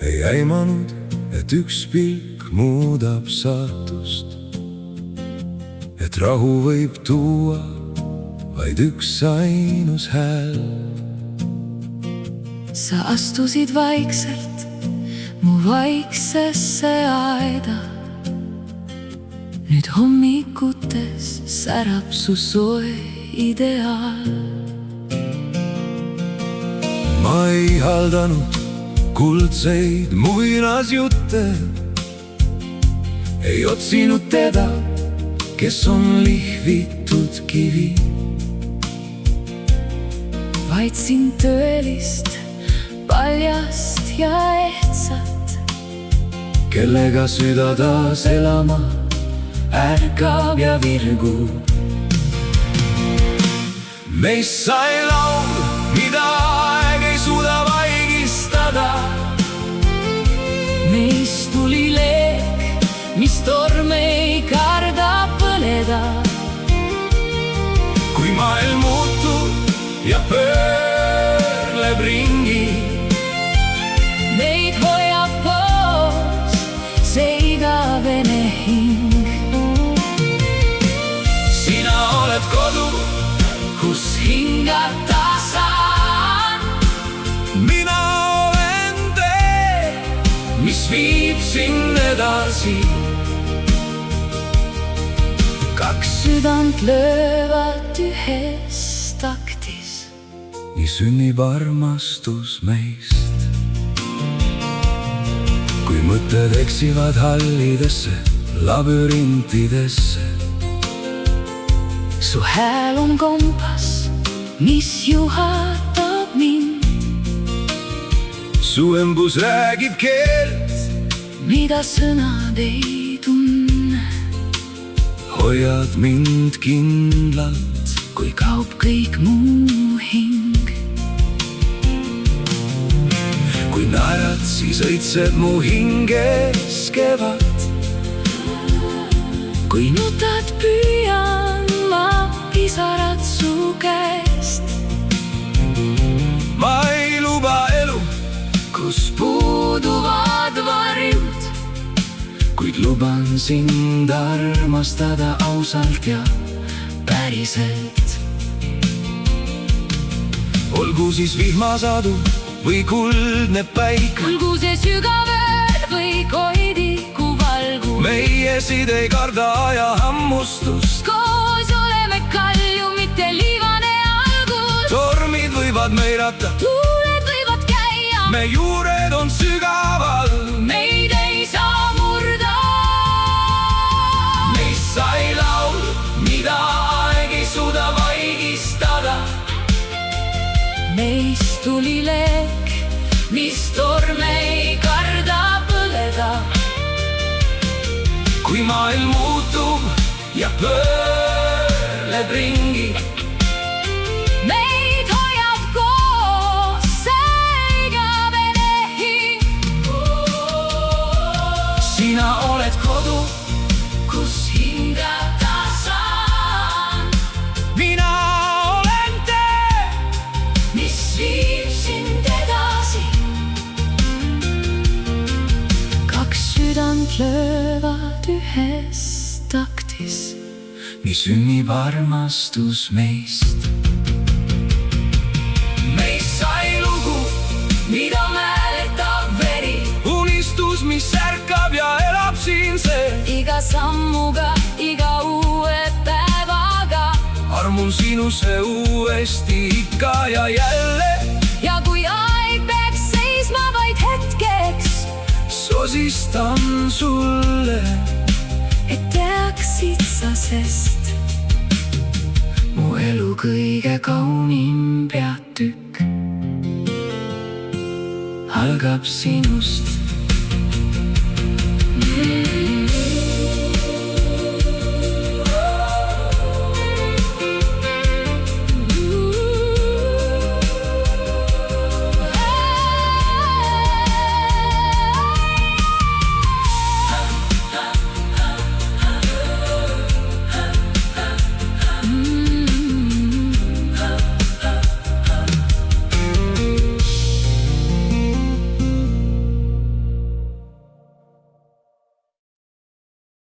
Ei aimanud, et üks pilk muudab saatust, et rahu võib tuua vaid üks ainus hääl. Sa astusid vaikselt mu vaiksesse aeda. Nüüd hommikutes särab su soe ideaal. Ma ei haldanud kuldseid muinasjutte, ei otsinud teda, kes on lihvitud kivi, vaid sind tõelist, paljast ja ehtsat, kellega süda taas elama ärkab ja virgub. Meist sai laul, mida aeg ei suuda vaigistada. Meist tuli leek, mis torme ei karda põleda. Kui maailm muutub ja pöörleb ringi, meid hoiab koos see igavene hing. Sina oled kodu, kus hingata saan. Mina olen tee, mis viib sind edasi. Kaks südant löövad ühes taktis. Nii sünnib armastus meist. Kui mõtted eksivad hallidesse labürintidesse, su hääl on kompas, mis juhatab mind. Su embus räägib keelt, mida sõnad ei tunne. Hoiad mind kindlalt, kui kaob kõik muu hing. Kui naerad, siis õitseb mu hinges kevad. Kui nutad, püüan ma pisarad su käest. Ma ei luba elu, kus puuduvad varjud, kuid luban sind armastada ausalt ja päriselt. Olgu siis vihmasadu või kuldne päik, olgu see sügav öö või koidiku valgu. meie side ei karda aja hammustust. Koos oleme kalju, mitte liivane algus. Tormid võivad meirata, tuuled võivad käia, me juured on sügaval. meid ei saa murda. Meist sai laul, mida aeg ei suuda vaigistada. Meist tuli leek, mis torme ei karda põleda. Kui maailm muutub ja pöörleb ringi, meid hoiab koos see igavene hing. sina oled kodu, kus hingata saan. mina olen tee, mis viib sind edasi. Kaks südant löövad ühes taktis. nii sünnib armastus meist. Meist sai lugu, mida mäletab veri, unistus, mis ärkab ja elab siin sees. iga sammuga, iga uue päevaga. armun sinusse uuesti ikka ja jälle. Ja kui aeg peaks seisma vaid hetkeks, sosistan sulle, et teaksid sa, sest mu elu kõige kaunim peatükk algab sinust.